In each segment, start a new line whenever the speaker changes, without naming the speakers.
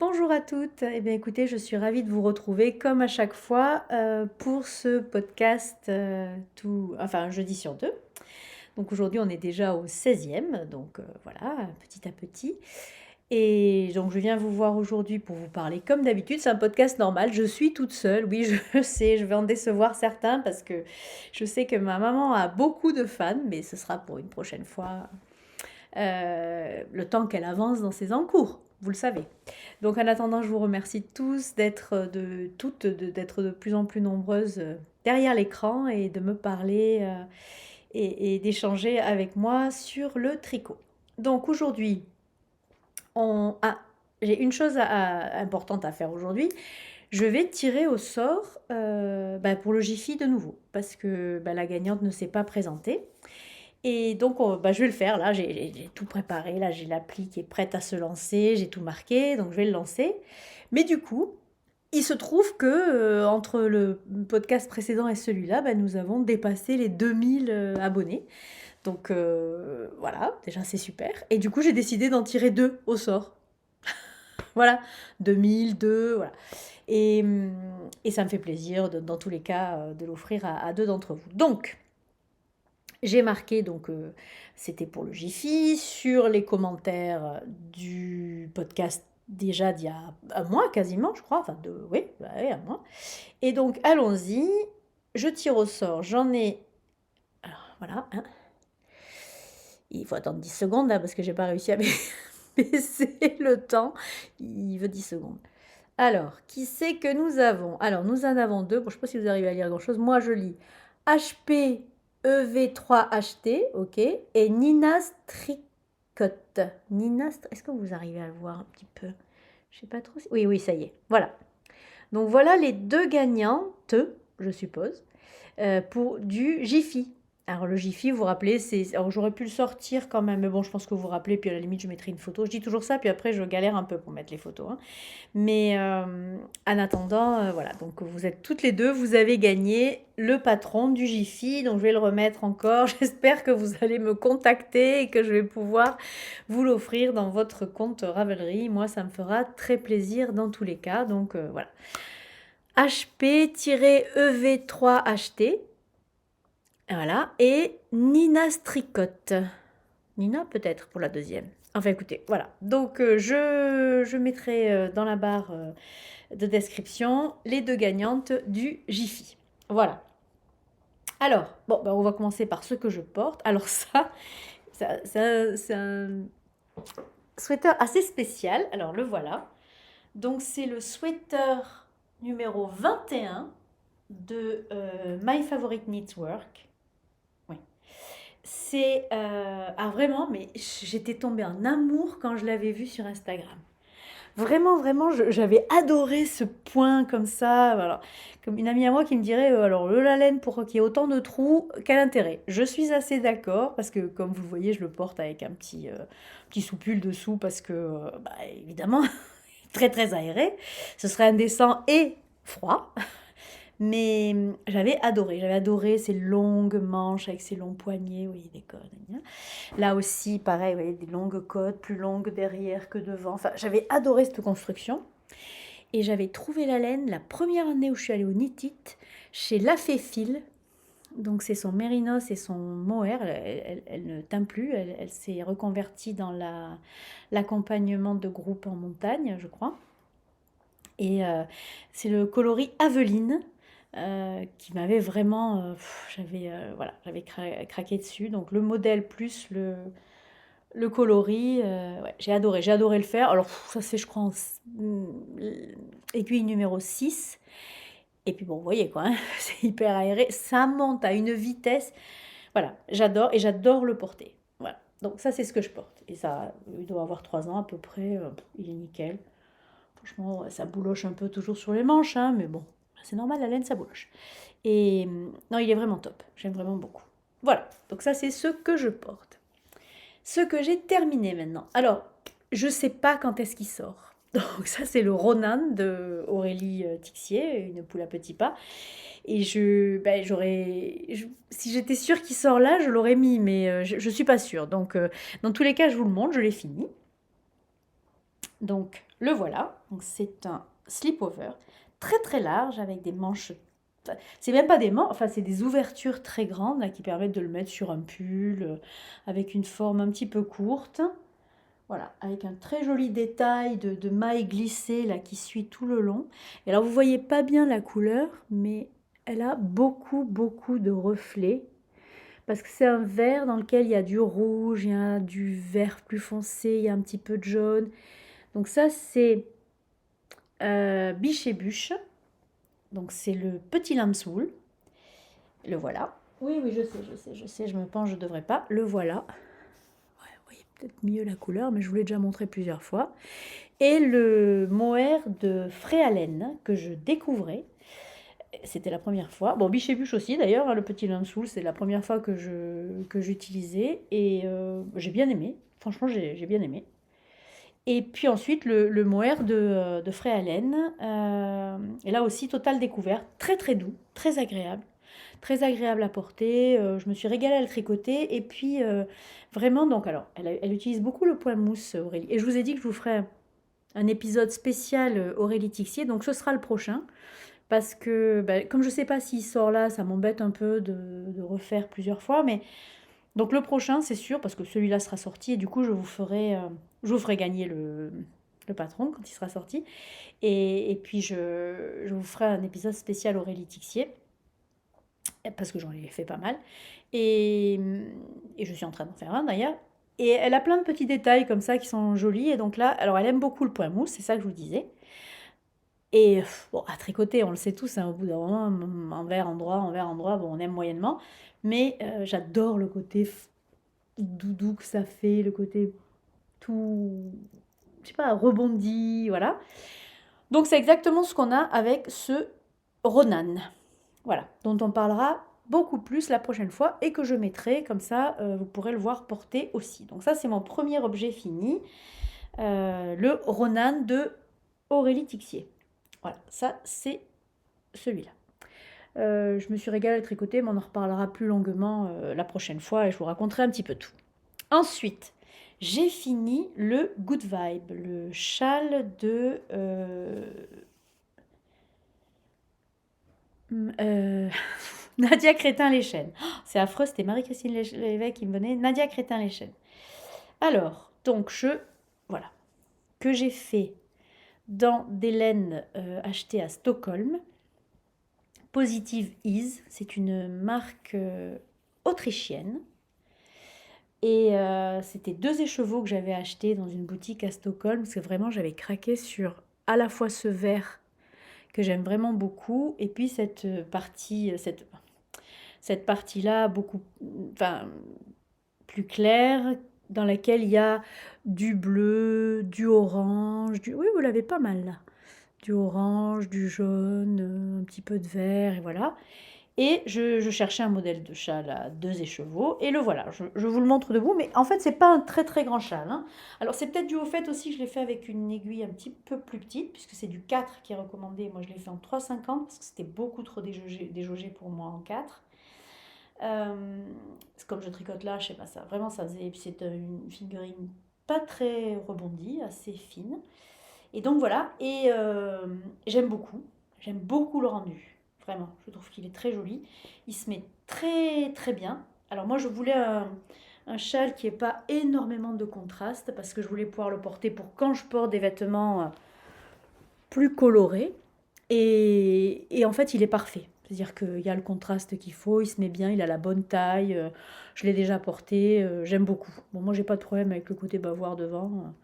Bonjour à toutes. Eh bien, écoutez, je suis ravie de vous retrouver comme à chaque fois pour ce podcast enfin un jeudi sur deux. Donc aujourd'hui, on est déjà au 16e, donc voilà, petit à petit. Et donc je viens vous voir aujourd'hui pour vous parler comme d'habitude. C'est un podcast normal. Je suis toute seule. Oui, je sais, je vais en décevoir certains parce que je sais que ma maman a beaucoup de fans, mais ce sera pour une prochaine fois, le temps qu'elle avance dans ses encours. Vous le savez. Donc en attendant, je vous remercie tous d'être de plus en plus nombreuses derrière l'écran et de me parler et d'échanger avec moi sur le tricot. Donc aujourd'hui, j'ai une chose importante à faire aujourd'hui. Je vais tirer au sort pour le Jiffy de nouveau parce que la gagnante ne s'est pas présentée. Et donc, je vais le faire. Là, j'ai tout préparé. Là, j'ai l'appli qui est prête à se lancer. J'ai tout marqué. Donc, je vais le lancer. Mais du coup, il se trouve que entre le podcast précédent et celui-là, nous avons dépassé les 2000 abonnés. Donc, voilà. Déjà, c'est super. Et du coup, j'ai décidé d'en tirer deux au sort. Voilà. 2000, deux. Voilà. Et, et ça me fait plaisir, dans tous les cas, de l'offrir à deux d'entre vous. Donc, j'ai marqué, donc c'était pour le Jiffy, sur les commentaires du podcast déjà d'il y a un mois quasiment, je crois, enfin oui, un mois. Et donc allons-y, je tire au sort, j'en ai, alors voilà, hein. Il faut attendre 10 secondes là parce que j'ai pas réussi à baisser le temps, il veut 10 secondes. Alors, qui c'est que nous avons? Alors, nous en avons deux. Bon, je ne sais pas si vous arrivez à lire grand-chose. Moi, je lis HP EV3HT, ok, et Nina Stricot. Est-ce que vous arrivez à le voir un petit peu? Je sais pas trop si... Oui, oui, ça y est. Voilà. Donc, voilà les deux gagnantes, je suppose, pour du Jiffy. Alors le Jiffy, vous vous rappelez, alors j'aurais pu le sortir quand même, mais bon, je pense que vous vous rappelez, puis à la limite, je mettrai une photo. Je dis toujours ça, puis après, je galère un peu pour mettre les photos, hein. Mais en attendant, voilà, donc vous êtes toutes les deux, vous avez gagné le patron du Jiffy, donc je vais le remettre encore. J'espère que vous allez me contacter et que je vais pouvoir vous l'offrir dans votre compte Ravelry. Moi, ça me fera très plaisir dans tous les cas, donc voilà. HP-EV3HT, voilà, et Nina Stricotte. Nina peut-être pour la deuxième. Enfin écoutez, voilà. Donc je mettrai dans la barre de description les deux gagnantes du Jiffy. Voilà. Alors, bon, on va commencer par ce que je porte. Alors c'est un sweater assez spécial. Alors le voilà. Donc c'est le sweater numéro 21 de My Favorite Knitwork. Oui. C'est vraiment, mais j'étais tombée en amour quand je l'avais vu sur Instagram. Vraiment, vraiment, j'avais adoré ce point comme ça. Voilà. Comme une amie à moi qui me dirait, alors le la laine pour qu'il y ait autant de trous, quel intérêt? Je suis assez d'accord parce que comme vous le voyez, je le porte avec un petit soupule dessous parce que, évidemment, très très aéré. Ce serait indécent et froid. Mais j'avais adoré ces longues manches avec ces longs poignets, oui, des codes. Là aussi, pareil, vous voyez, des longues côtes, plus longues derrière que devant. Enfin, j'avais adoré cette construction. Et j'avais trouvé la laine la première année où je suis allée au Knit It, chez La Fil. Donc c'est son mérinos et son mohair. Elle ne teint plus, elle s'est reconvertie dans l'accompagnement de groupe en montagne, je crois. Et c'est le coloris Aveline. Qui m'avait vraiment, j'avais craqué dessus. Donc le modèle plus le coloris, ouais, j'ai adoré le faire. Alors ça se fait je crois en aiguille numéro 6. Et puis bon, vous voyez quoi, hein, c'est hyper aéré, ça monte à une vitesse. Voilà, j'adore et j'adore le porter. Voilà, donc ça c'est ce que je porte. Et ça, il doit avoir 3 ans à peu près, il est nickel. Franchement, ça bouloche un peu toujours sur les manches, hein, mais bon, c'est normal, la laine ça bouloche. Et non, il est vraiment top, j'aime vraiment beaucoup. Voilà, donc ça c'est ce que je porte. Ce que j'ai terminé maintenant. Alors, je sais pas quand est-ce qu'il sort. Donc ça c'est le Ronan de Aurélie Tixier, une poule à petits pas. Et si j'étais sûre qu'il sort là, je l'aurais mis, mais je suis pas sûre. Donc dans tous les cas, je vous le montre, je l'ai fini. Donc le voilà, donc c'est un slip-over très très large avec des manches, c'est même pas des manches, enfin c'est des ouvertures très grandes là, qui permettent de le mettre sur un pull avec une forme un petit peu courte. Voilà, avec un très joli détail de mailles glissées là qui suit tout le long. Et alors vous voyez pas bien la couleur, mais elle a beaucoup beaucoup de reflets parce que c'est un vert dans lequel il y a du rouge, il y a du vert plus foncé, il y a un petit peu de jaune. Donc ça c'est Biche et Bûche. Donc c'est le petit lambswool. Le voilà. Oui, oui, je sais, je me penche, je devrais pas. Le voilà. Ouais, vous voyez peut-être mieux la couleur, mais je vous l'ai déjà montré plusieurs fois. Et le mohair de Fréhalen que je découvrais. C'était la première fois. Bon, Biche et Bûche aussi d'ailleurs, hein, le petit lambswool, c'est la première fois que j'utilisais. Et j'ai bien aimé. Franchement, j'ai bien aimé. Et puis ensuite, le mohair de Fréhalen. Et là aussi, totale découverte. Très très doux, très agréable. Très agréable à porter. Je me suis régalée à le tricoter. Et puis, vraiment, donc, alors, elle utilise beaucoup le point mousse, Aurélie. Et je vous ai dit que je vous ferai un épisode spécial Aurélie Tixier. Donc, ce sera le prochain. Parce que, bah, comme je ne sais pas s'il sort là, ça m'embête un peu de refaire plusieurs fois. Mais donc, le prochain, c'est sûr, parce que celui-là sera sorti. Et du coup, je vous ferai gagner le patron quand il sera sorti. Et puis, je vous ferai un épisode spécial Aurélie Tixier parce que j'en ai fait pas mal. Et, et je suis en train d'en faire un d'ailleurs. Et elle a plein de petits détails comme ça qui sont jolis. Et donc là, alors elle aime beaucoup le point mousse, c'est ça que je vous disais. Et bon, à tricoter, on le sait tous, hein, au bout d'un moment, envers, endroit, bon, on aime moyennement. Mais j'adore le côté doudou que ça fait, le côté tout, je sais pas, rebondi, voilà. Donc c'est exactement ce qu'on a avec ce Ronan. Voilà, dont on parlera beaucoup plus la prochaine fois et que je mettrai, comme ça vous pourrez le voir porter aussi. Donc ça c'est mon premier objet fini, le Ronan de Aurélie Tixier. Voilà, ça c'est celui-là. Je me suis régalée à tricoter, mais on en reparlera plus longuement la prochaine fois et je vous raconterai un petit peu tout. Ensuite, j'ai fini le Good Vibe, le châle de... Nadia Crétin-Léchène. Oh, c'est affreux, c'était Marie-Christine Lévesque qui me venait. Nadia Crétin-Léchène. Alors, donc, voilà, que j'ai fait dans des laines achetées à Stockholm. Positive Ease, c'est une marque autrichienne. Et c'était 2 écheveaux que j'avais achetés dans une boutique à Stockholm, parce que vraiment, j'avais craqué sur à la fois ce vert que j'aime vraiment beaucoup, et puis cette partie-là, beaucoup, enfin, plus claire, dans laquelle il y a du bleu, du orange, oui, vous l'avez pas mal là. Du orange, du jaune, un petit peu de vert, et voilà. Et je cherchais un modèle de châle à 2 écheveaux, et le voilà. Je vous le montre debout, mais en fait, c'est pas un très très grand châle, hein. Alors, c'est peut-être dû au fait aussi que je l'ai fait avec une aiguille un petit peu plus petite, puisque c'est du 4 qui est recommandé. Moi, je l'ai fait en 3,50 parce que c'était beaucoup trop déjaugé pour moi en 4. Comme je tricote là, je sais pas ça. Vraiment, ça faisait. Et puis, c'est une figurine pas très rebondie, assez fine. Et donc voilà. Et j'aime beaucoup. J'aime beaucoup le rendu. Vraiment, je trouve qu'il est très joli. Il se met très très bien. Alors moi, je voulais un châle qui n'ait pas énormément de contraste parce que je voulais pouvoir le porter pour quand je porte des vêtements plus colorés. Et en fait, il est parfait. C'est-à-dire qu'il y a le contraste qu'il faut, il se met bien, il a la bonne taille. Je l'ai déjà porté, j'aime beaucoup. Bon, moi, j'ai pas de problème avec le côté bavoir devant.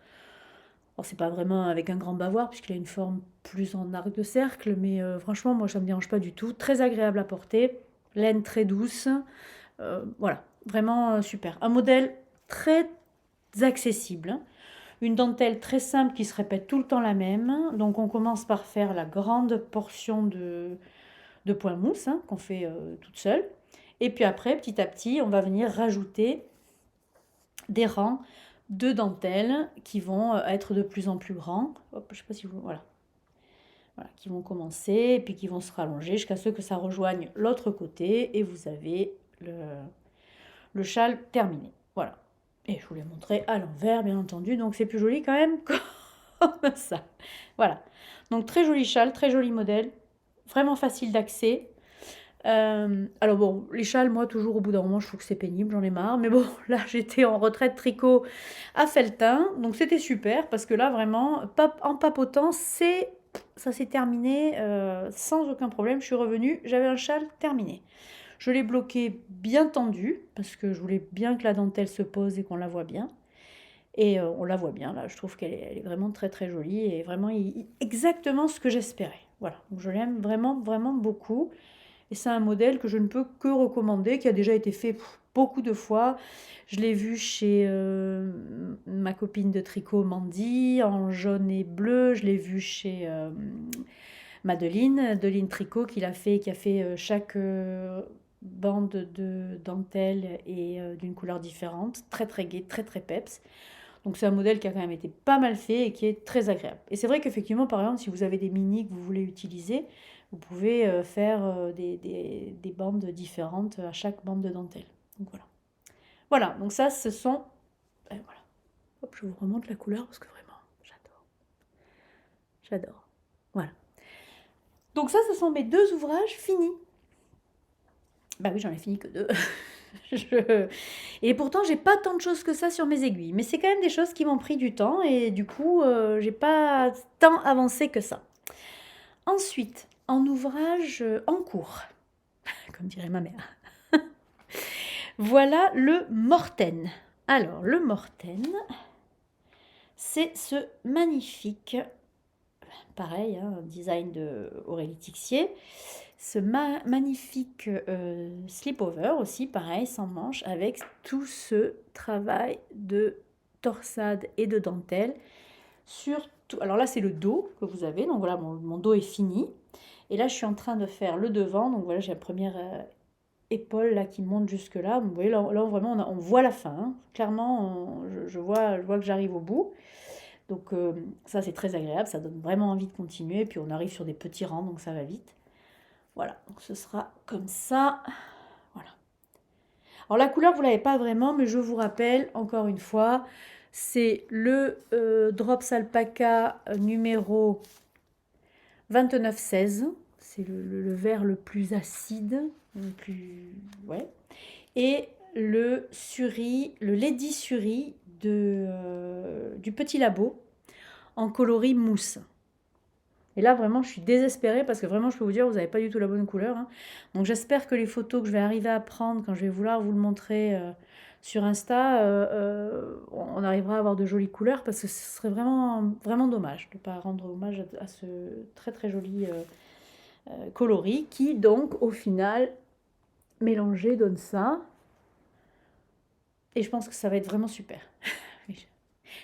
Alors, c'est pas vraiment avec un grand bavoir, puisqu'il a une forme plus en arc de cercle, mais franchement, moi, ça me dérange pas du tout. Très agréable à porter, laine très douce. Voilà, vraiment super. Un modèle très accessible, hein. Une dentelle très simple qui se répète tout le temps la même. Donc, on commence par faire la grande portion de point mousse, hein, qu'on fait toute seule. Et puis après, petit à petit, on va venir rajouter des rangs de dentelles qui vont être de plus en plus grands. Hop, je sais pas si vous... Voilà. Voilà, qui vont commencer et puis qui vont se rallonger jusqu'à ce que ça rejoigne l'autre côté et vous avez le châle terminé. Voilà. Et je vous l'ai montré à l'envers, bien entendu, donc c'est plus joli quand même comme ça. Voilà. Donc très joli châle, très joli modèle, vraiment facile d'accès. Alors bon, les châles, moi, toujours au bout d'un moment, je trouve que c'est pénible, j'en ai marre. Mais bon, là, j'étais en retraite tricot à Felletin, donc c'était super, parce que là, vraiment, en papotant, ça s'est terminé sans aucun problème. Je suis revenue, j'avais un châle terminé. Je l'ai bloqué bien tendu, parce que je voulais bien que la dentelle se pose et qu'on la voit bien. Et on la voit bien, là, je trouve qu'elle est vraiment très très jolie, et vraiment exactement ce que j'espérais. Voilà, donc je l'aime vraiment, vraiment beaucoup. Et c'est un modèle que je ne peux que recommander, qui a déjà été fait beaucoup de fois. Je l'ai vu chez ma copine de tricot Mandy, en jaune et bleu. Je l'ai vu chez Madeline Tricot, qui a fait chaque bande de dentelle et d'une couleur différente. Très très gai, très très peps. Donc c'est un modèle qui a quand même été pas mal fait et qui est très agréable. Et c'est vrai qu'effectivement, par exemple, si vous avez des mini que vous voulez utiliser, vous pouvez faire des bandes différentes à chaque bande de dentelle. Donc voilà. Voilà, donc ça, ce sont... voilà. Hop, je vous remonte la couleur parce que vraiment, j'adore. J'adore. Voilà. Donc ça, ce sont mes 2 ouvrages finis. Bah oui, j'en ai fini que 2. Et pourtant, j'ai pas tant de choses que ça sur mes aiguilles. Mais c'est quand même des choses qui m'ont pris du temps et du coup, j'ai pas tant avancé que ça. Ensuite, en ouvrage en cours, comme dirait ma mère. Voilà le Morten. Alors, le Morten, c'est ce magnifique, pareil, hein, design de Aurélie Tixier, ce magnifique slip-over aussi, pareil, sans manche, avec tout ce travail de torsade et de dentelle sur tout. Alors là, c'est le dos que vous avez, donc voilà, mon dos est fini. Et là, je suis en train de faire le devant, donc voilà, j'ai la première épaule là qui monte jusque là. Vous voyez, là vraiment, on voit la fin, hein. Clairement, je vois que j'arrive au bout. Donc ça, c'est très agréable, ça donne vraiment envie de continuer. Puis on arrive sur des petits rangs, donc ça va vite. Voilà, donc ce sera comme ça. Voilà. Alors la couleur, vous ne l'avez pas vraiment, mais je vous rappelle, encore une fois, c'est le Drops Alpaca numéro 2916. C'est le vert le plus acide, le plus... Ouais. Et le Suri, le Lady Suri du Petit Labo en coloris mousse. Et là, vraiment, je suis désespérée parce que vraiment, je peux vous dire, vous n'avez pas du tout la bonne couleur, hein. Donc, j'espère que les photos que je vais arriver à prendre quand je vais vouloir vous le montrer sur Insta, on arrivera à avoir de jolies couleurs parce que ce serait vraiment, vraiment dommage de ne pas rendre hommage à ce très très joli coloris qui, donc, au final, mélangé, donne ça. Et je pense que ça va être vraiment super.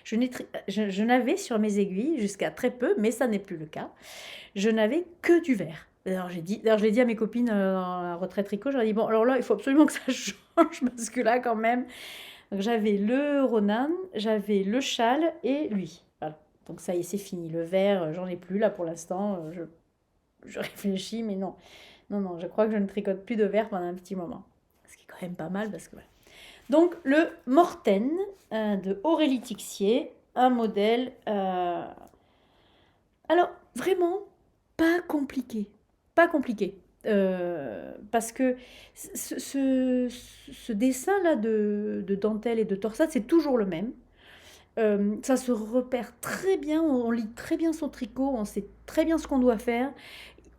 Je n'avais sur mes aiguilles, jusqu'à très peu, mais ça n'est plus le cas, je n'avais que du vert. Alors je l'ai dit à mes copines dans la retraite tricot, j'aurais dit, bon, alors là, il faut absolument que ça change, parce que là, quand même, j'avais le Ronan, j'avais le châle et lui. Voilà. Donc ça y est, c'est fini. Le vert, j'en ai plus là pour l'instant. Je réfléchis, mais non. Non, je crois que je ne tricote plus de vert pendant un petit moment. Ce qui est quand même pas mal, parce que voilà. Donc, le Morten de Aurélie Tixier, un modèle, alors vraiment pas compliqué, pas compliqué. Parce que ce dessin-là de dentelle et de torsade, c'est toujours le même. Ça se repère très bien, on lit très bien son tricot, on sait très bien ce qu'on doit faire.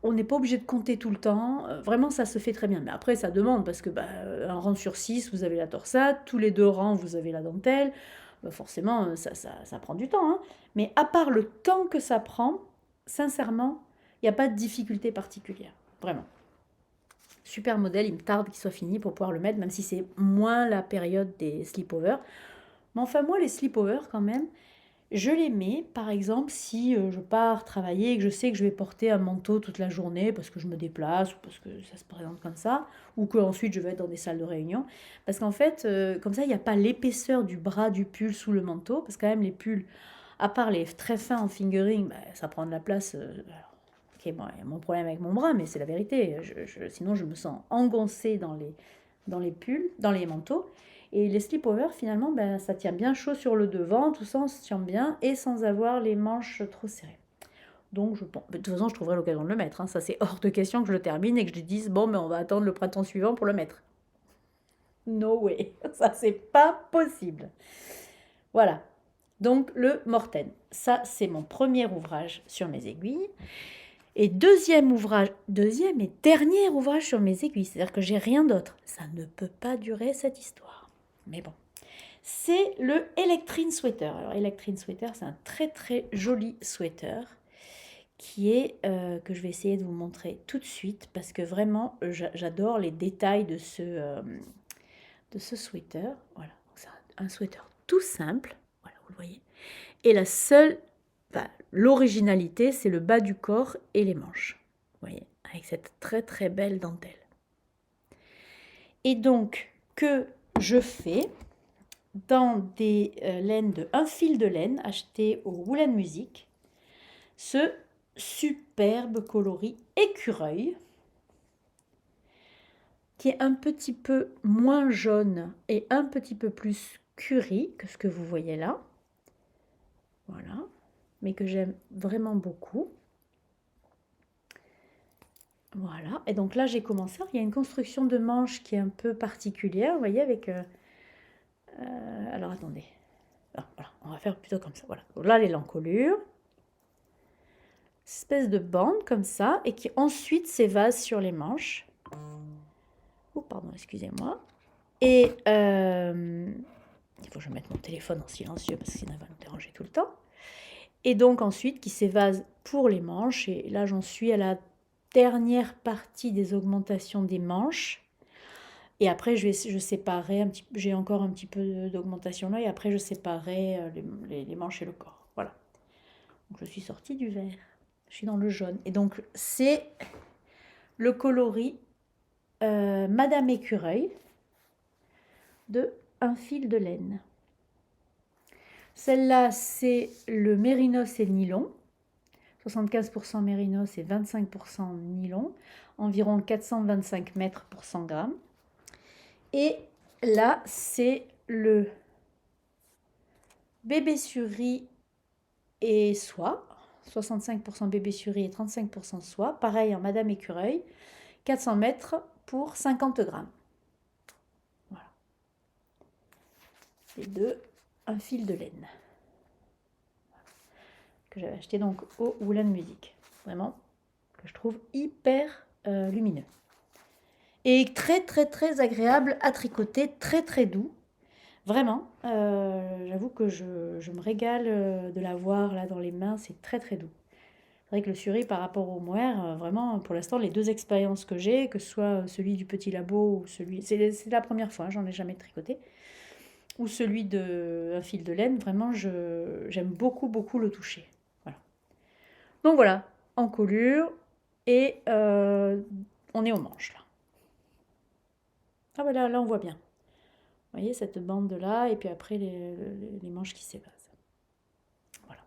On n'est pas obligé de compter tout le temps. Vraiment, ça se fait très bien. Mais après, ça demande, parce que un rang sur 6, vous avez la torsade. Tous les 2 rangs, vous avez la dentelle. Forcément, ça prend du temps, hein. Mais à part le temps que ça prend, sincèrement, il n'y a pas de difficulté particulière. Vraiment. Super modèle, il me tarde qu'il soit fini pour pouvoir le mettre, même si c'est moins la période des slip-over. Mais enfin, moi, les slip-over, quand même, je les mets, par exemple, si je pars travailler et que je sais que je vais porter un manteau toute la journée parce que je me déplace ou parce que ça se présente comme ça, ou qu'ensuite je vais être dans des salles de réunion. Parce qu'en fait, comme ça, il n'y a pas l'épaisseur du bras du pull sous le manteau, parce que quand même, les pulls, à part les très fins en fingering, ça prend de la place. Ok, bon, il y a mon problème avec mon bras, mais c'est la vérité. Sinon, je me sens engoncée dans les pulls, dans les manteaux. Et les slip-over, finalement, ben, ça tient bien chaud sur le devant, tout ça, on se tient bien, et sans avoir les manches trop serrées. Donc, bon, de toute façon, je trouverai l'occasion de le mettre. Hein. Ça, c'est hors de question que je le termine et que je dise, bon, mais on va attendre le printemps suivant pour le mettre. No way. Ça, c'est pas possible. Voilà. Donc, le Morten. Ça, c'est mon premier ouvrage sur mes aiguilles. Et deuxième et dernier ouvrage sur mes aiguilles. C'est-à-dire que j'ai rien d'autre. Ça ne peut pas durer cette histoire. Mais bon. C'est le Electrine Sweater. Alors, Electrine Sweater, c'est un très très joli sweater qui est, que je vais essayer de vous montrer tout de suite parce que vraiment, j'adore les détails de ce sweater. Voilà, c'est un sweater tout simple, voilà, vous le voyez. Et la seule, l'originalité, c'est le bas du corps et les manches, vous voyez, avec cette très très belle dentelle. Et donc, que je fais dans des laines de 1 fil de laine acheté au Woolen Music, ce superbe coloris écureuil qui est un petit peu moins jaune et un petit peu plus curry que ce que vous voyez là. Voilà, mais que j'aime vraiment beaucoup. Voilà, et donc là j'ai commencé, il y a une construction de manche qui est un peu particulière, vous voyez, avec... alors attendez, voilà, on va faire plutôt comme ça, voilà. Donc là l'encolure, espèce de bande comme ça, et qui ensuite s'évase sur les manches. Oh pardon, excusez-moi. Et il faut que je mette mon téléphone en silencieux parce que sinon il va nous déranger tout le temps. Et donc ensuite qui s'évase pour les manches, et là j'en suis à la dernière partie des augmentations des manches. Et après, je séparerai un petit, j'ai encore un petit peu d'augmentation là, et après je séparerai les manches et le corps. Voilà. Donc je suis sortie du vert, je suis dans le jaune. Et donc c'est le coloris Madame Écureuil de 1 fil de laine. Celle-là, c'est le mérinos et le nylon. 75% mérinos et 25% nylon, environ 425 mètres pour 100 grammes. Et là, c'est le bébé sur riz et soie, 65% bébé sur riz et 35% soie. Pareil en Madame Écureuil, 400 mètres pour 50 grammes. Voilà. Les deux, 1 fil de laine. Que j'avais acheté donc au Woolen Music. Vraiment, que je trouve hyper lumineux. Et très très très agréable à tricoter, très très doux. Vraiment, j'avoue que je me régale de l'avoir là dans les mains, c'est très très doux. C'est vrai que le Suri par rapport au mohair, vraiment pour l'instant les deux expériences que j'ai, que ce soit celui du petit labo ou celui... C'est la première fois, j'en ai jamais tricoté. Ou celui de un fil de laine, vraiment j'aime beaucoup beaucoup le toucher. Voilà. Donc voilà, encolure et on est aux manches là. Ah voilà, là on voit bien. Vous voyez cette bande là, et puis après les manches qui s'évasent. Voilà.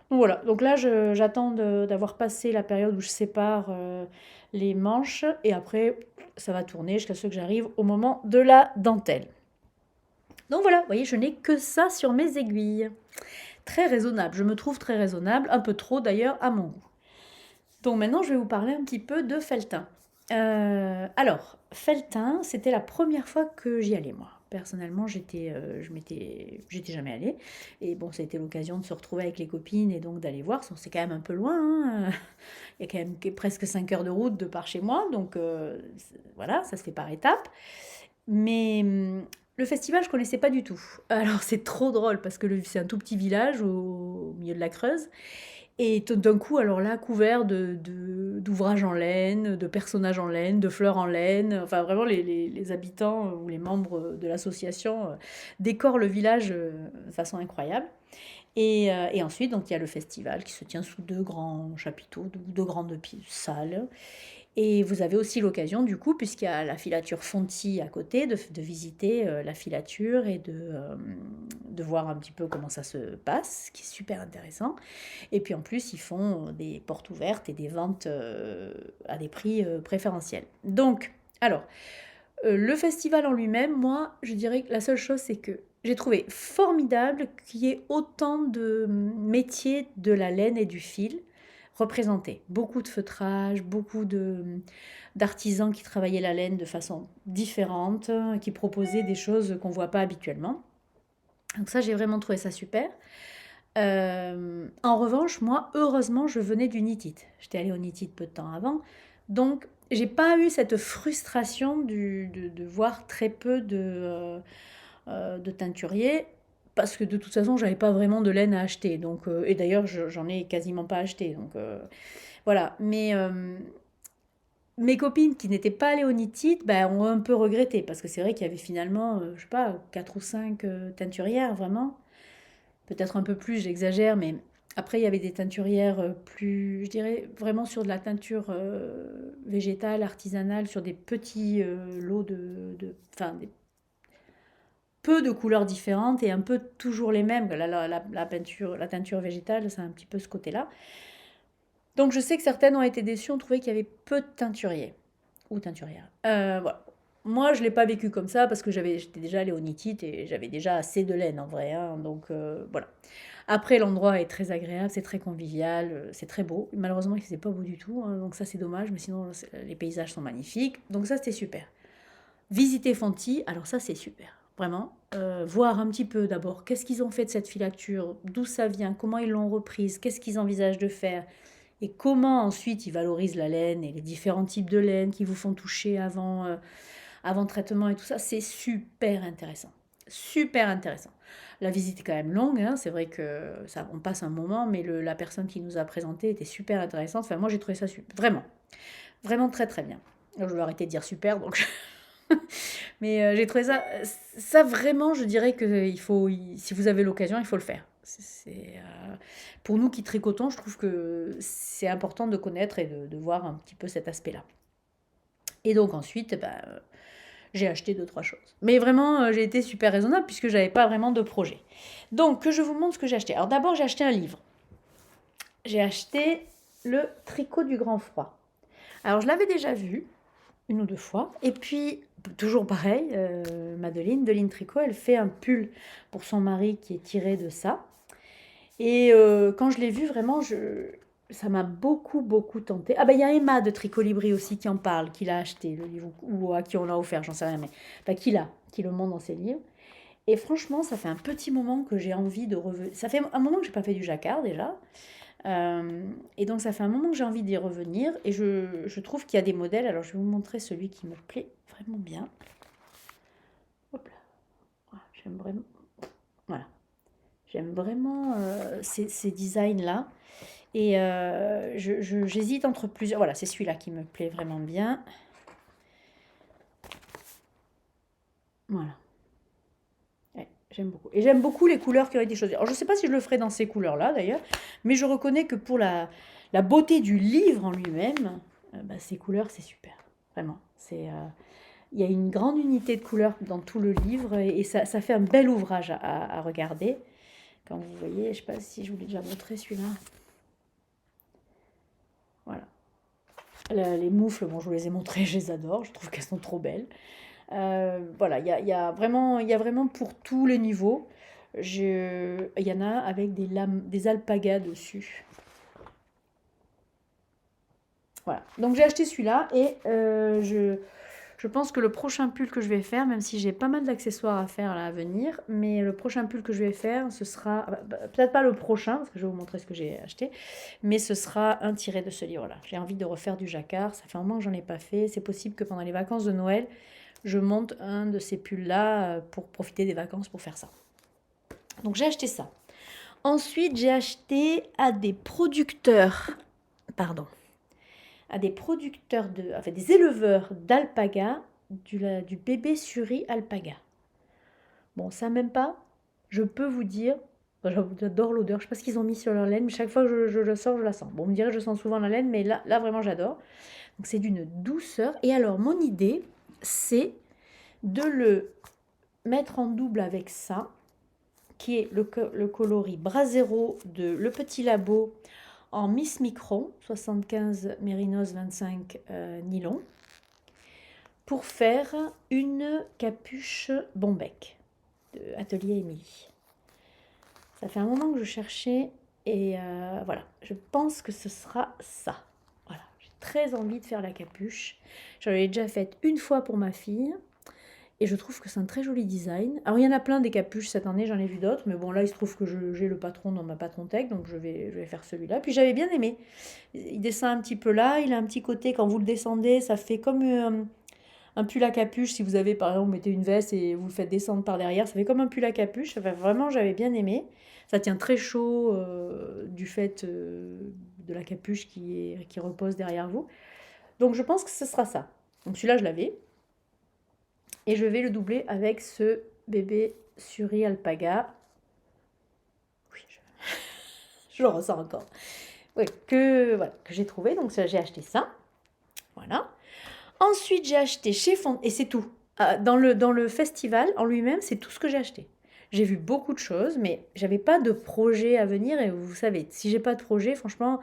Donc voilà, donc là j'attends d'avoir passé la période où je sépare les manches, et après ça va tourner jusqu'à ce que j'arrive au moment de la dentelle. Donc voilà, vous voyez, je n'ai que ça sur mes aiguilles. Très raisonnable, je me trouve très raisonnable, un peu trop d'ailleurs à mon goût. Donc maintenant je vais vous parler un petit peu de Felletin. Alors, Felletin, c'était la première fois que j'y allais, moi. Personnellement, j'étais jamais allée. Et bon, ça a été l'occasion de se retrouver avec les copines et donc d'aller voir. C'est quand même un peu loin, hein. Il y a quand même presque 5 heures de route de par chez moi. Donc voilà, ça se fait par étapes. Mais le festival, je connaissais pas du tout. Alors, c'est trop drôle parce que c'est un tout petit village au milieu de la Creuse. Et d'un coup, alors là, couvert d'ouvrages en laine, de personnages en laine, de fleurs en laine. Enfin, vraiment, les habitants ou les membres de l'association décorent le village de façon incroyable. Et ensuite, donc, il y a le festival qui se tient sous 2 grands chapiteaux, 2 grandes salles. Et vous avez aussi l'occasion, du coup, puisqu'il y a la filature Fonty à côté, de visiter la filature et de voir un petit peu comment ça se passe, ce qui est super intéressant. Et puis en plus, ils font des portes ouvertes et des ventes à des prix préférentiels. Donc, alors, Le festival en lui-même, moi, je dirais que la seule chose, c'est que j'ai trouvé formidable qu'il y ait autant de métiers de la laine et du fil représentés. Beaucoup de feutrage, beaucoup d'artisans qui travaillaient la laine de façon différente, qui proposaient des choses qu'on ne voit pas habituellement. Donc ça, j'ai vraiment trouvé ça super. En revanche, moi, heureusement, je venais du Knit It. J'étais allée au Knit It peu de temps avant. Donc, j'ai pas eu cette frustration de voir très peu de teinturiers. Parce que de toute façon, j'avais pas vraiment de laine à acheter. Donc, et d'ailleurs, j'en ai quasiment pas acheté. Donc, voilà. Mais mes copines qui n'étaient pas allées au Knit It, ben, ont un peu regretté. Parce que c'est vrai qu'il y avait finalement, je sais pas, 4 ou 5 teinturières, vraiment. Peut-être un peu plus, j'exagère, mais après, il y avait des teinturières plus, je dirais, vraiment sur de la teinture végétale, artisanale, sur des petits lots enfin, peu de couleurs différentes et un peu toujours les mêmes. La teinture végétale, c'est un petit peu ce côté-là. Donc, je sais que certaines ont été déçues, ont trouvé qu'il y avait peu de teinturiers ou teinturières. Voilà. Moi, je ne l'ai pas vécu comme ça parce que j'étais déjà allée au Knit It et j'avais déjà assez de laine en vrai, hein, donc voilà. Après, l'endroit est très agréable, c'est très convivial, c'est très beau. Malheureusement, il ne faisait pas beau du tout, hein, donc ça c'est dommage, mais sinon les paysages sont magnifiques. Donc ça c'était super. Visiter Fonty, alors ça c'est super, vraiment. Voir un petit peu d'abord qu'est-ce qu'ils ont fait de cette filature, d'où ça vient, comment ils l'ont reprise, qu'est-ce qu'ils envisagent de faire, et comment ensuite ils valorisent la laine et les différents types de laine qui vous font toucher avant traitement et tout ça, c'est super intéressant. Super intéressant. La visite est quand même longue, hein, c'est vrai que ça, on passe un moment, mais la personne qui nous a présenté était super intéressante. Enfin, moi j'ai trouvé ça super, vraiment, vraiment très très bien. Alors, je vais arrêter de dire super, donc. Mais j'ai trouvé ça vraiment, je dirais que si vous avez l'occasion, il faut le faire. Pour nous qui tricotons, je trouve que c'est important de connaître et de voir un petit peu cet aspect-là. Et donc ensuite, bah, j'ai acheté deux, trois choses. Mais vraiment, j'ai été super raisonnable puisque j'avais pas vraiment de projet. Donc, que je vous montre ce que j'ai acheté. Alors d'abord, j'ai acheté un livre. J'ai acheté Le Tricot du Grand Froid. Alors, je l'avais déjà vu une ou deux fois. Et puis, toujours pareil, Madeleine, de Line Tricot, elle fait un pull pour son mari qui est tiré de ça. Et quand je l'ai vu, vraiment, ça m'a beaucoup, beaucoup tenté. Ah ben, il y a Emma de Tricolibri aussi qui en parle, qui l'a acheté, le livre, ou à qui on l'a offert, j'en sais rien, mais enfin, qui le montre dans ses livres. Et franchement, ça fait un petit moment que j'ai envie de revenir. Ça fait un moment que j'ai pas fait du jacquard déjà. Et donc, ça fait un moment que j'ai envie d'y revenir. Et je trouve qu'il y a des modèles. Alors, je vais vous montrer celui qui me plaît vraiment bien. Hop là. Voilà, j'aime vraiment. Voilà. J'aime vraiment ces designs-là. Et j'hésite entre plusieurs. Voilà, c'est celui-là qui me plaît vraiment bien. Voilà. Ouais, j'aime beaucoup. Et j'aime beaucoup les couleurs qui ont été choisies. Alors, je ne sais pas si je le ferai dans ces couleurs-là, d'ailleurs, mais je reconnais que pour la beauté du livre en lui-même, bah, ces couleurs, c'est super. Vraiment. Il y a une grande unité de couleurs dans tout le livre et ça fait un bel ouvrage à regarder. Quand vous voyez, je ne sais pas si je vous l'ai déjà montré celui-là. Voilà. Les moufles, bon, je vous les ai montrées, je les adore, je trouve qu'elles sont trop belles. Voilà, il y a vraiment pour tous les niveaux. Il y en a avec des lames, des alpagas dessus. Voilà, donc j'ai acheté celui-là et je pense que le prochain pull que je vais faire, même si j'ai pas mal d'accessoires à faire là à venir, mais le prochain pull que je vais faire, ce sera, peut-être pas le prochain, parce que je vais vous montrer ce que j'ai acheté, mais ce sera un tiré de ce livre-là. J'ai envie de refaire du jacquard, ça fait un moment que j'en ai pas fait, c'est possible que pendant les vacances de Noël, je monte un de ces pulls-là pour profiter des vacances pour faire ça. Donc j'ai acheté ça. Ensuite, j'ai acheté à des producteurs, enfin des éleveurs d'alpaga, du bébé suri alpaga. Bon, ça même pas, je peux vous dire, j'adore l'odeur, je sais pas ce qu'ils ont mis sur leur laine, mais chaque fois que je le sors, je la sens. Bon, on me dirait que je sens souvent la laine, mais là vraiment j'adore. Donc c'est d'une douceur. Et alors mon idée, c'est de le mettre en double avec ça, qui est le coloris Brasero de Le Petit Labo en Miss Micron, 75 mérinos 25 nylon, pour faire une capuche Bombec de Atelier Émilie. Ça fait un moment que je cherchais et voilà, je pense que ce sera ça. Voilà, j'ai très envie de faire la capuche. J'en ai déjà faite une fois pour ma fille et je trouve que c'est un très joli design. Alors il y en a plein des capuches cette année, j'en ai vu d'autres, mais bon là il se trouve que j'ai le patron dans ma patron tech, donc je vais faire celui-là. Puis j'avais bien aimé. Il descend un petit peu là, il a un petit côté, quand vous le descendez, ça fait comme un pull à capuche. Si vous avez par exemple, vous mettez une veste et vous le faites descendre par derrière, ça fait comme un pull à capuche. Enfin, vraiment, j'avais bien aimé. Ça tient très chaud du fait de la capuche qui repose derrière vous. Donc je pense que ce sera ça. Donc celui-là, je l'avais. Et je vais le doubler avec ce bébé Suri Alpaga. Oui, je le ressens encore. Oui, voilà, que j'ai trouvé. Donc j'ai acheté ça. Voilà. Ensuite, j'ai acheté chez Fond... Et c'est tout. Dans le festival en lui-même, c'est tout ce que j'ai acheté. J'ai vu beaucoup de choses, mais j'avais pas de projet à venir. Et vous savez, si j'ai pas de projet, franchement,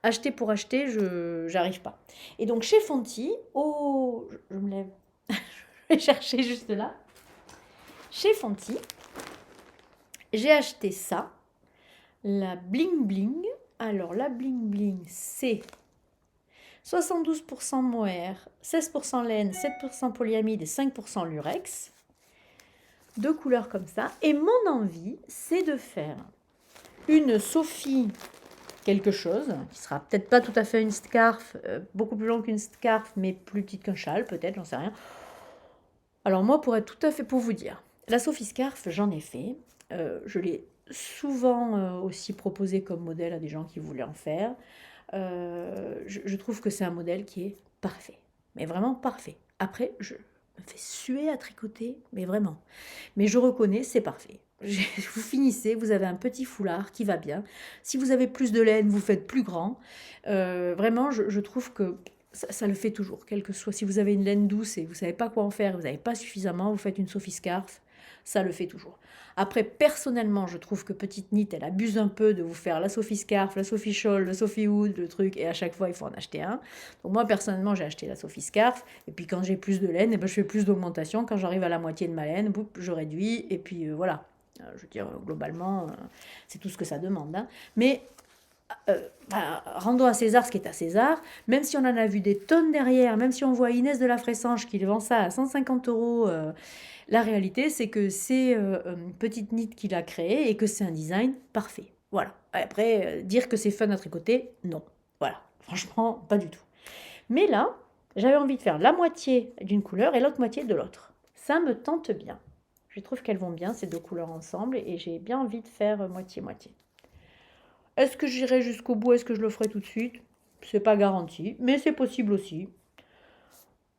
acheter pour acheter, j'arrive pas. Et donc, chez Fonty, je me lève. Je vais chercher juste là. Chez Fonty, j'ai acheté ça. La Bling Bling. Alors, la Bling Bling, c'est 72% mohair, 16% laine, 7% polyamide et 5% lurex. Deux couleurs comme ça. Et mon envie, c'est de faire une Sophie quelque chose, qui sera peut-être pas tout à fait une scarf, beaucoup plus longue qu'une scarf, mais plus petite qu'un châle, peut-être, j'en sais rien. Alors moi, pour être tout à fait, pour vous dire, la Sophie Scarf, j'en ai fait. Je l'ai souvent aussi proposé comme modèle à des gens qui voulaient en faire. Je trouve que c'est un modèle qui est parfait, mais vraiment parfait. Après, je me fais suer à tricoter, mais vraiment. Mais je reconnais, c'est parfait. Vous finissez, vous avez un petit foulard qui va bien. Si vous avez plus de laine, vous faites plus grand. Vraiment, je trouve que ça le fait toujours, quel que soit. Si vous avez une laine douce et vous ne savez pas quoi en faire, vous n'avez pas suffisamment, vous faites une Sophie Scarf, ça le fait toujours. Après, personnellement, je trouve que Petite Knit, elle abuse un peu de vous faire la Sophie Scarf, la Sophie Shawl, le Sophie Hood, le truc, et à chaque fois, il faut en acheter un. Donc moi, personnellement, j'ai acheté la Sophie Scarf, et puis quand j'ai plus de laine, je fais plus d'augmentation. Quand j'arrive à la moitié de ma laine, je réduis, et puis voilà. Je veux dire, globalement, c'est tout ce que ça demande. Hein. Mais rendons à César ce qui est à César, même si on en a vu des tonnes derrière, même si on voit Inès de la Fressange qui vend ça à 150 €, la réalité c'est que c'est Petite Knit qui l'a créé et que c'est un design parfait. Voilà. Après, dire que c'est fun à tricoter, non. Voilà. Franchement, pas du tout. Mais là, j'avais envie de faire la moitié d'une couleur et l'autre moitié de l'autre. Ça me tente bien. Je trouve qu'elles vont bien, ces deux couleurs ensemble, et j'ai bien envie de faire moitié-moitié. Est-ce que j'irai jusqu'au bout? Est-ce que je le ferai tout de suite? C'est pas garanti, mais c'est possible aussi.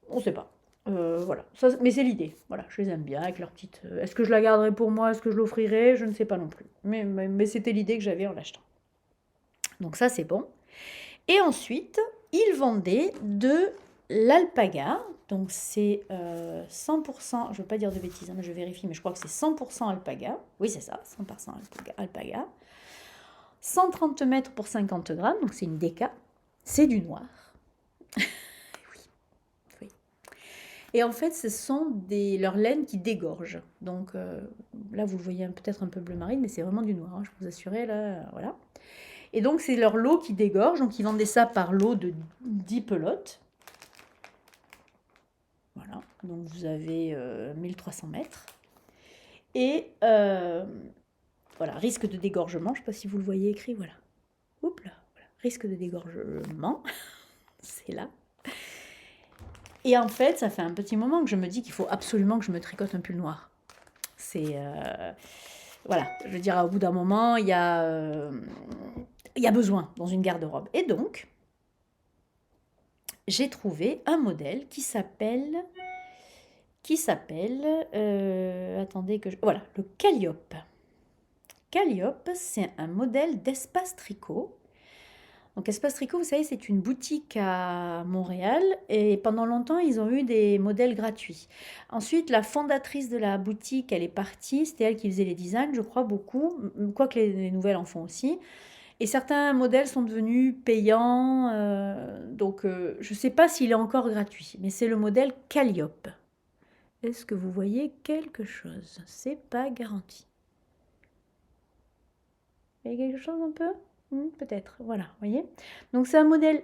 On sait pas. Voilà. Ça, mais c'est l'idée. Voilà, je les aime bien avec leur petite. Est-ce que je la garderai pour moi? Est-ce que je l'offrirai? Je ne sais pas non plus. Mais c'était l'idée que j'avais en l'achetant. Donc ça, c'est bon. Et ensuite, ils vendaient de l'alpaga. Donc c'est 100%, je ne veux pas dire de bêtises, hein, mais je vérifie, mais je crois que c'est 100% alpaga. Oui, c'est ça, 100% alpaga. 130 mètres pour 50 grammes, donc c'est une déca. C'est du noir. Oui. Et en fait, ce sont leurs laines qui dégorgent. Donc là, vous le voyez peut-être un peu bleu marine, mais c'est vraiment du noir, hein, je peux vous assurer, là, voilà. Et donc, c'est leur lot qui dégorge. Donc, ils vendaient ça par lot de 10 pelotes. Voilà. Donc, vous avez 1300 mètres. Et voilà, risque de dégorgement. Je ne sais pas si vous le voyez écrit. Voilà. Oups là. Voilà. Risque de dégorgement. C'est là. Et en fait, ça fait un petit moment que je me dis qu'il faut absolument que je me tricote un pull noir. C'est... voilà. Je veux dire, au bout d'un moment, il y a besoin dans une garde-robe. Et donc, j'ai trouvé un modèle qui s'appelle... attendez que je... Voilà, le Calliope. Calliope, c'est un modèle d'Espace Tricot. Donc Espace Tricot, vous savez, c'est une boutique à Montréal et pendant longtemps, ils ont eu des modèles gratuits. Ensuite, la fondatrice de la boutique, elle est partie, c'était elle qui faisait les designs, je crois beaucoup, quoique les nouvelles en font aussi. Et certains modèles sont devenus payants, donc je ne sais pas s'il est encore gratuit, mais c'est le modèle Calliope. Est-ce que vous voyez quelque chose? C'est pas garanti. Il y a quelque chose un peu? Peut-être, voilà, vous voyez. Donc c'est un modèle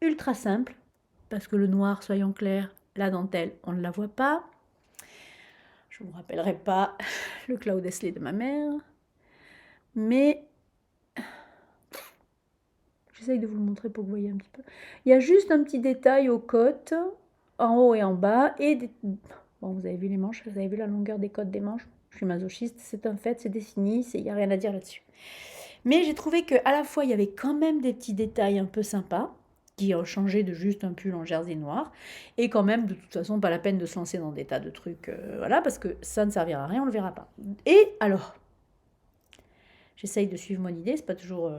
ultra simple, parce que le noir, soyons clairs, la dentelle, on ne la voit pas. Je ne vous rappellerai pas le Cloud Esley de ma mère, mais j'essaye de vous le montrer pour que vous voyez un petit peu. Il y a juste un petit détail aux côtes, en haut et en bas, et bon, vous avez vu les manches, vous avez vu la longueur des côtes des manches. Je suis masochiste, c'est un fait, c'est défini, il n'y a rien à dire là-dessus. Mais j'ai trouvé qu'à la fois, il y avait quand même des petits détails un peu sympas, qui ont changé de juste un pull en jersey noir, et quand même, de toute façon, pas la peine de se lancer dans des tas de trucs, voilà, parce que ça ne servira à rien, on ne le verra pas. Et alors, j'essaye de suivre mon idée, c'est pas toujours...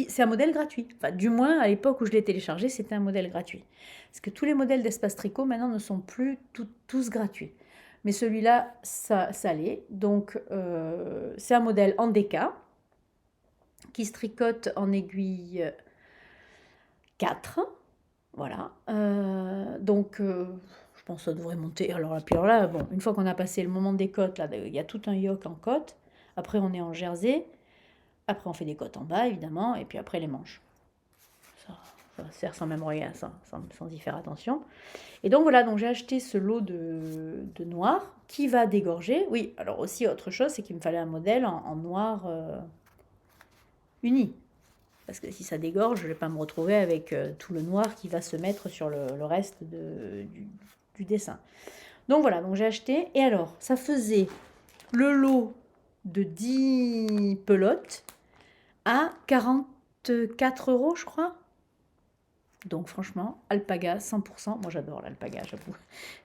c'est un modèle gratuit. Enfin, du moins, à l'époque où je l'ai téléchargé, c'était un modèle gratuit. Parce que tous les modèles d'Espace Tricot, maintenant, ne sont plus tous gratuits. Mais celui-là, ça l'est. Donc, c'est un modèle en DK, qui se tricote en aiguille 4. Voilà. Donc, je pense que ça devrait monter. Alors là, bon, une fois qu'on a passé le moment des côtes, là, il y a tout un yoke en côte. Après, on est en jersey. Après, on fait des côtes en bas, évidemment. Et puis après, les manches. Ça sert sans même rien, sans y faire attention. Et donc voilà, donc j'ai acheté ce lot de noir qui va dégorger. Oui, alors aussi autre chose, c'est qu'il me fallait un modèle en noir uni. Parce que si ça dégorge, je ne vais pas me retrouver avec tout le noir qui va se mettre sur le reste du dessin. Donc voilà, donc j'ai acheté. Et alors, ça faisait le lot de 10 pelotes à 44 €, je crois. Donc franchement, alpaga 100%. Moi j'adore l'alpaga, j'avoue.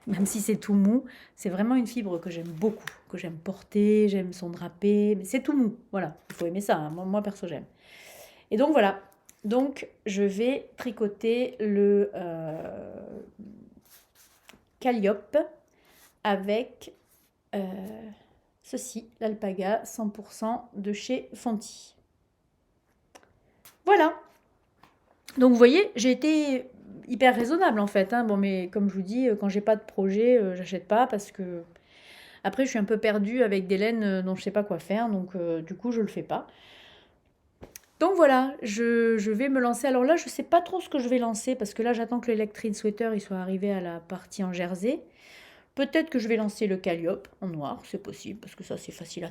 Même si c'est tout mou, c'est vraiment une fibre que j'aime beaucoup, que j'aime porter, j'aime son drapé. Mais c'est tout mou, voilà. Il faut aimer ça, hein. Moi perso j'aime. Et donc voilà. Donc je vais tricoter le Calliope avec ceci, l'alpaga 100% de chez Fonty. Voilà. Donc vous voyez, j'ai été hyper raisonnable en fait. Bon, mais comme je vous dis, quand j'ai pas de projet, j'achète pas parce que après je suis un peu perdue avec des laines dont je sais pas quoi faire, donc du coup je le fais pas. Donc voilà, je vais me lancer. Alors là, je sais pas trop ce que je vais lancer parce que là j'attends que l'Electrine Sweater il soit arrivé à la partie en jersey. Peut-être que je vais lancer le Calliope en noir, c'est possible, parce que ça c'est facile à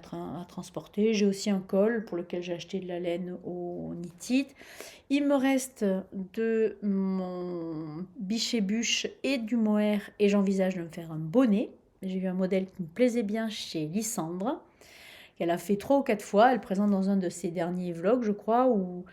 transporter. J'ai aussi un col pour lequel j'ai acheté de la laine au knitted. Il me reste de mon biche et du mohair et j'envisage de me faire un bonnet. J'ai vu un modèle qui me plaisait bien chez Lysandre, qu'elle a fait 3 ou 4 fois. Elle présente dans un de ses derniers vlogs, je crois, ou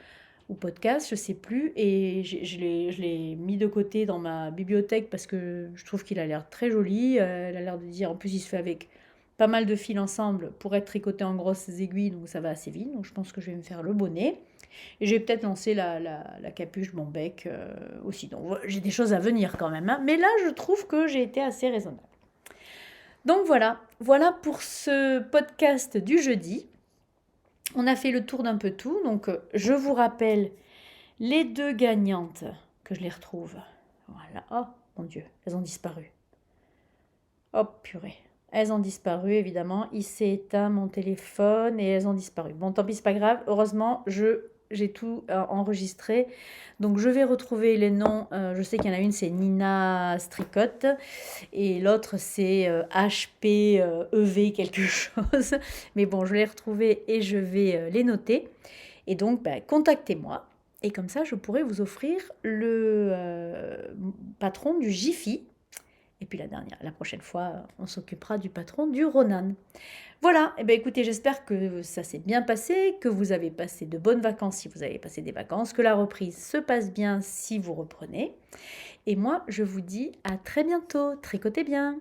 podcast, je sais plus, et je l'ai mis de côté dans ma bibliothèque parce que je trouve qu'il a l'air très joli. Elle a l'air de dire, en plus il se fait avec pas mal de fils ensemble pour être tricoté en grosses aiguilles, donc ça va assez vite. Donc je pense que je vais me faire le bonnet. Et j'ai peut-être lancé la capuche de mon bec aussi. Donc j'ai des choses à venir quand même, hein. Mais là, je trouve que j'ai été assez raisonnable. Donc voilà pour ce podcast du jeudi. On a fait le tour d'un peu tout, donc je vous rappelle les 2 gagnantes, que je les retrouve. Voilà, oh mon Dieu, elles ont disparu. Oh purée, elles ont disparu évidemment, il s'est éteint mon téléphone et elles ont disparu. Bon, tant pis, c'est pas grave, heureusement, j'ai tout enregistré. Donc je vais retrouver les noms, je sais qu'il y en a une, c'est Nina Stricotte, et l'autre c'est HPEV quelque chose. Mais bon, je l'ai retrouvé et je vais les noter. Et donc, contactez-moi. Et comme ça, je pourrai vous offrir le patron du Jiffy. Et puis la prochaine fois, on s'occupera du patron du Ronan. Voilà, et écoutez, j'espère que ça s'est bien passé, que vous avez passé de bonnes vacances si vous avez passé des vacances, que la reprise se passe bien si vous reprenez. Et moi, je vous dis à très bientôt. Tricotez bien!